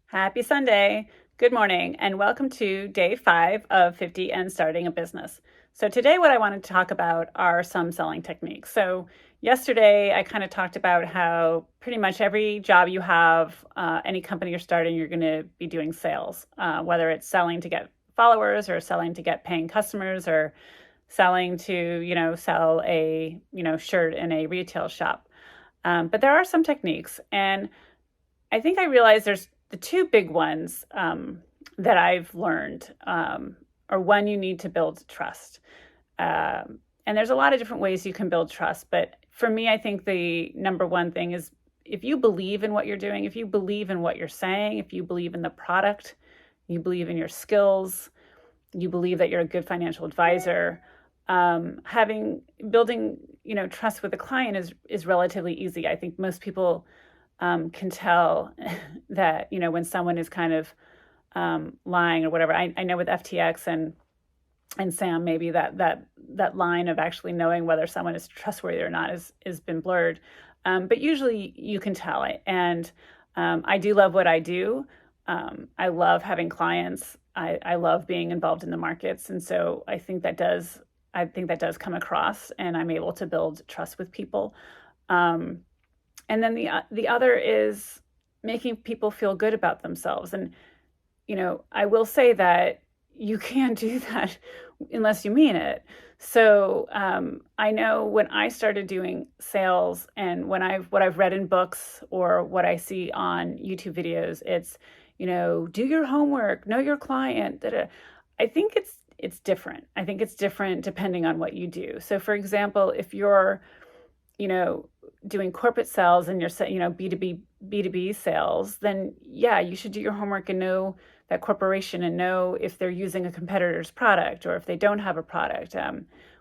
Happy Sunday. Good morning, and welcome to day 5 of 50 and Starting a Business. So, today, what I wanted to talk about are some selling techniques. So, yesterday, I kind of talked about how pretty much every job you have, any company you're starting, you're going to be doing sales, whether it's selling to get followers or selling to get paying customers or selling to, sell a, shirt in a retail shop. But there are some techniques, and I think I realized there's the two big ones that I've learned are one, you need to build trust. And there's a lot of different ways you can build trust. But for me, I think the number one thing is if you believe in what you're doing, if you believe in what you're saying, if you believe in the product, you believe in your skills, you believe that you're a good financial advisor, building trust with a client is relatively easy. I think most people can tell that, when someone is kind of lying or whatever. I know with FTX and Sam, maybe that line of actually knowing whether someone is trustworthy or not is been blurred. But usually you can tell it. And I do love what I do. I love having clients. I love being involved in the markets. And so I think that does come across, and I'm able to build trust with people. And then the other is making people feel good about themselves. And, I will say that you can't do that unless you mean it. So I know when I started doing sales and what I've read in books or what I see on YouTube videos, it's, do your homework, know your client. I think it's different. I think it's different depending on what you do. So for example, if you're, doing corporate sales and you're B2B sales, then yeah, you should do your homework and know that corporation and know if they're using a competitor's product or if they don't have a product.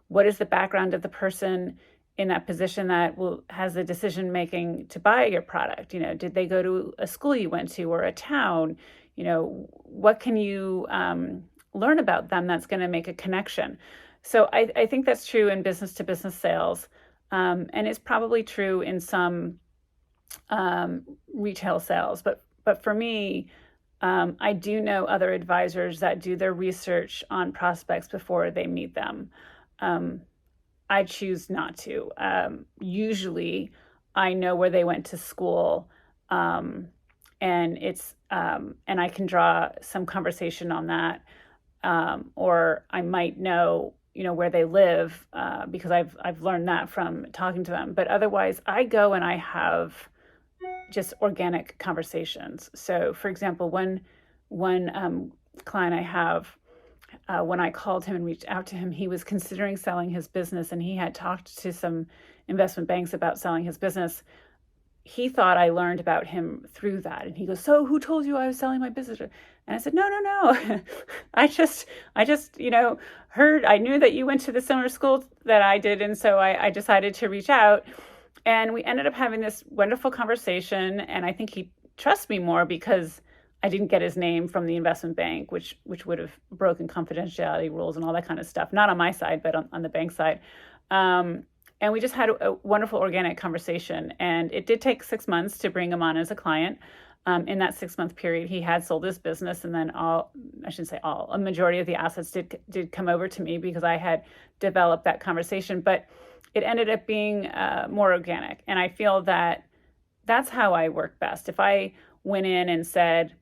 What is the background of the person in that position that has the decision making to buy your product? Did they go to a school you went to or a town? What can you learn about them that's going to make a connection? So I think that's true in business to business sales. And it's probably true in some retail sales. But for me, I do know other advisors that do their research on prospects before they meet them. I choose not to. Usually, I know where they went to school, and I can draw some conversation on that, or I might know where they live, because I've learned that from talking to them. But otherwise, I go and I have just organic conversations. So, for example, one client I have, when I called him and reached out to him, he was considering selling his business, and he had talked to some investment banks about selling his business. He thought I learned about him through that. And he goes, "So who told you I was selling my business?" And I said, no. I just, heard, I knew that you went to the similar school that I did. And so I decided to reach out, and we ended up having this wonderful conversation. And I think he trusts me more because I didn't get his name from the investment bank, which would have broken confidentiality rules and all that kind of stuff. Not on my side, but on the bank side. And we just had a wonderful organic conversation. And it did take 6 months to bring him on as a client. In that 6-month period, he had sold his business, and then a majority of the assets did come over to me because I had developed that conversation. But it ended up being more organic. And I feel that that's how I work best. If I went in and said,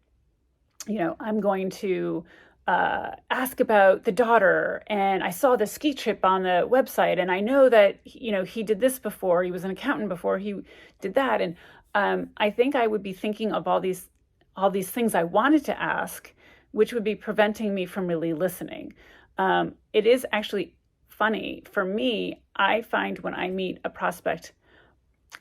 I'm going to ask about the daughter, and I saw the ski trip on the website, and I know that he did this before, he was an accountant before he did that, and I think I would be thinking of all these things I wanted to ask, which would be preventing me from really listening. It is actually funny for me. I find when I meet a prospect,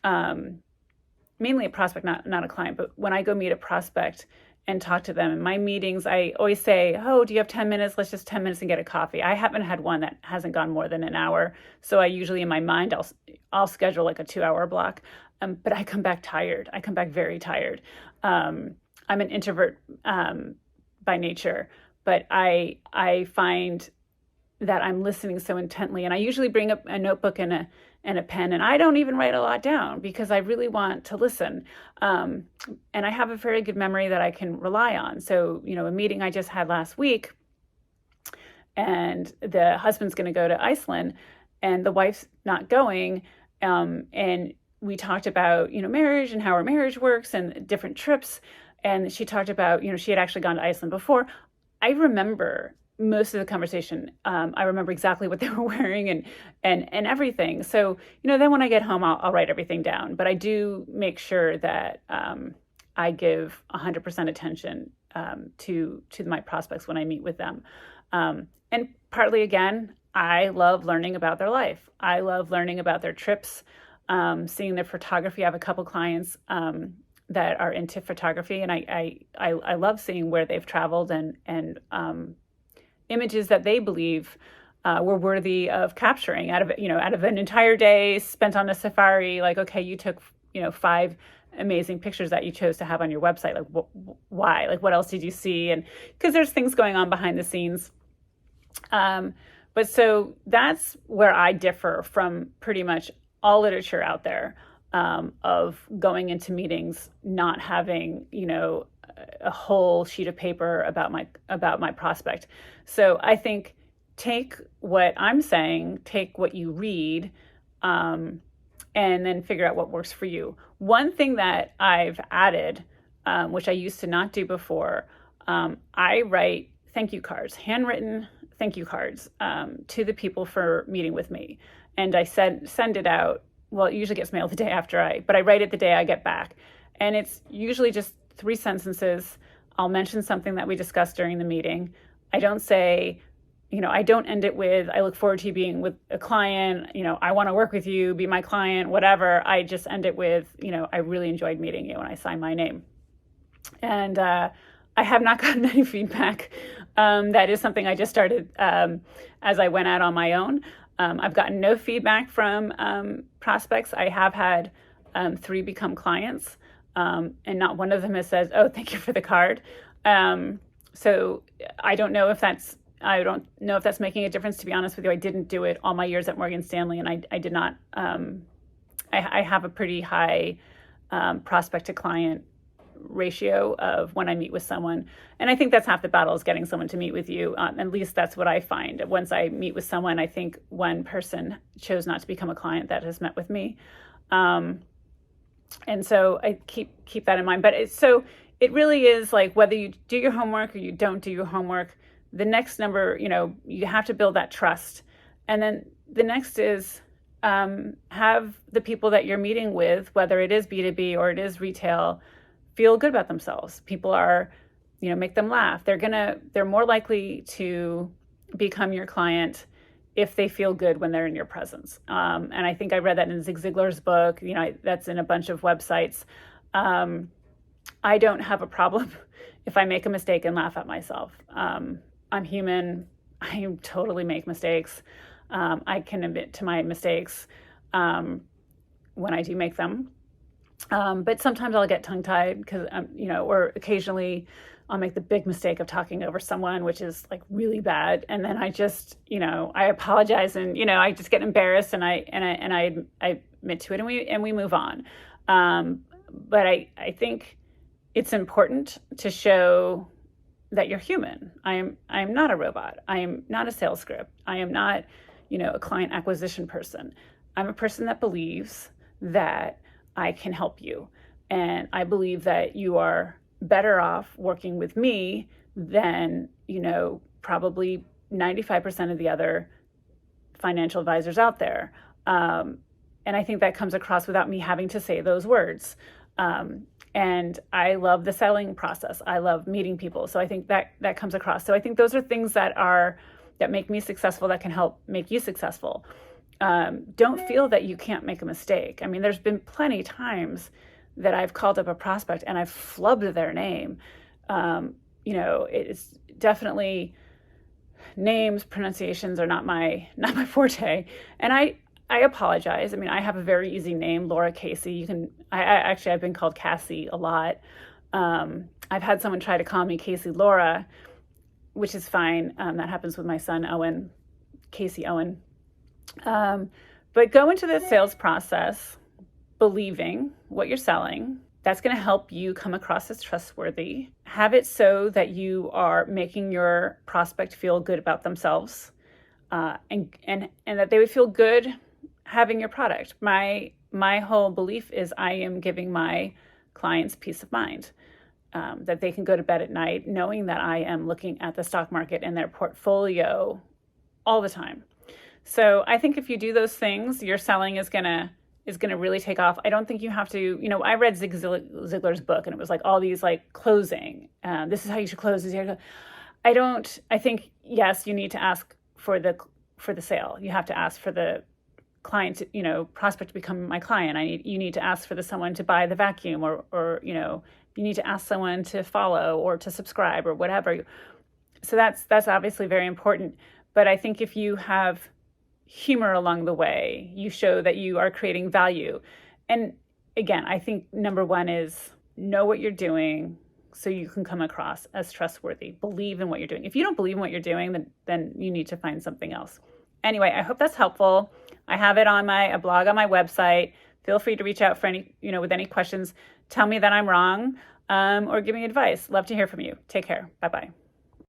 mainly a prospect, not a client, but when I go meet a prospect and talk to them in my meetings, I always say, "Oh, do you have 10 minutes? Let's just 10 minutes and get a coffee." I haven't had one that hasn't gone more than an hour. So I usually, in my mind, I'll schedule like a 2-hour block. But I come back tired. I come back very tired. I'm an introvert by nature, but I find that I'm listening so intently, and I usually bring up a notebook and and a pen, and I don't even write a lot down because I really want to listen. And I have a very good memory that I can rely on. So, a meeting I just had last week, and the husband's going to go to Iceland and the wife's not going. And we talked about, marriage and how our marriage works and different trips. And she talked about, she had actually gone to Iceland before. I remember most of the conversation. I remember exactly what they were wearing and everything. So, then when I get home, I'll write everything down. But I do make sure that I give 100% attention to my prospects when I meet with them. And partly, again, I love learning about their life. I love learning about their trips, seeing their photography. I have a couple clients that are into photography, and I love seeing where they've traveled and images that they believe were worthy of capturing out of an entire day spent on a safari. Like, okay, you took 5 amazing pictures that you chose to have on your website. Like, why? Like, what else did you see? And because there's things going on behind the scenes. But so that's where I differ from pretty much all literature out there, of going into meetings not having, a whole sheet of paper about my prospect. So I think take what I'm saying, take what you read, and then figure out what works for you. One thing that I've added, which I used to not do before, I write thank you cards, handwritten thank you cards, to the people for meeting with me. And I send it out. Well, it usually gets mailed the day after but I write it the day I get back. And it's usually just 3 sentences. I'll mention something that we discussed during the meeting. I don't say, I don't end it with, I look forward to you being with a client, I want to work with you, be my client, whatever. I just end it with, I really enjoyed meeting you, and I sign my name. And I have not gotten any feedback. That is something I just started as I went out on my own. I've gotten no feedback from prospects. I have had 3 become clients, and not one of them has said, "Oh, thank you for the card." So I don't know if that's making a difference. To be honest with you, I didn't do it all my years at Morgan Stanley, and I did not. I have a pretty high prospect to client ratio of when I meet with someone. And I think that's half the battle, is getting someone to meet with you. At least that's what I find. Once I meet with someone, I think one person chose not to become a client that has met with me. And so I keep that in mind. But it really is like, whether you do your homework or you don't do your homework, the next number, you have to build that trust. And then the next is have the people that you're meeting with, whether it is B2B or it is retail, feel good about themselves. People are, make them laugh. They're more likely to become your client if they feel good when they're in your presence. And I think I read that in Zig Ziglar's book, that's in a bunch of websites. I don't have a problem if I make a mistake and laugh at myself. I'm human. I totally make mistakes. I can admit to my mistakes when I do make them. But sometimes I'll get tongue-tied because, or occasionally I'll make the big mistake of talking over someone, which is like really bad. And then I just, I apologize, and, I just get embarrassed, and I admit to it, and we move on. But I think it's important to show that you're human. I am not a robot. I am not a sales script. I am not, a client acquisition person. I'm a person that believes that I can help you. And I believe that you are better off working with me than, probably 95% of the other financial advisors out there. And I think that comes across without me having to say those words. And I love the selling process. I love meeting people. So I think that comes across. So I think those are things that make me successful, that can help make you successful. Don't feel that you can't make a mistake. I mean, there's been plenty of times that I've called up a prospect and I've flubbed their name. It's definitely, names, pronunciations are not my forte. And I apologize. I mean, I have a very easy name, Laura Casey. I've been called Cassie a lot. I've had someone try to call me Casey Laura, which is fine. That happens with my son, Owen, Casey Owen. But go into the sales process believing what you're selling. That's going to help you come across as trustworthy. Have it so that you are making your prospect feel good about themselves, and that they would feel good having your product. My whole belief is I am giving my clients peace of mind, that they can go to bed at night knowing that I am looking at the stock market and their portfolio all the time. So I think if you do those things, your selling is gonna really take off. I don't think you have to, I read Zig Ziglar's book, and it was like all these like closing. This is how you should close. I think, yes, you need to ask for the sale. You have to ask for the client, prospect to become my client. You need to ask for someone to buy the vacuum, or you need to ask someone to follow or to subscribe or whatever. So that's obviously very important. But I think if you have humor along the way, you show that you are creating value. And again, I think number one is know what you're doing so you can come across as trustworthy. Believe in what you're doing. If you don't believe in what you're doing, then you need to find something else. Anyway, I hope that's helpful. I have it on a blog on my website. Feel free to reach out for any, with any questions. Tell me that I'm wrong, or give me advice. Love to hear from you. Take care. Bye-bye.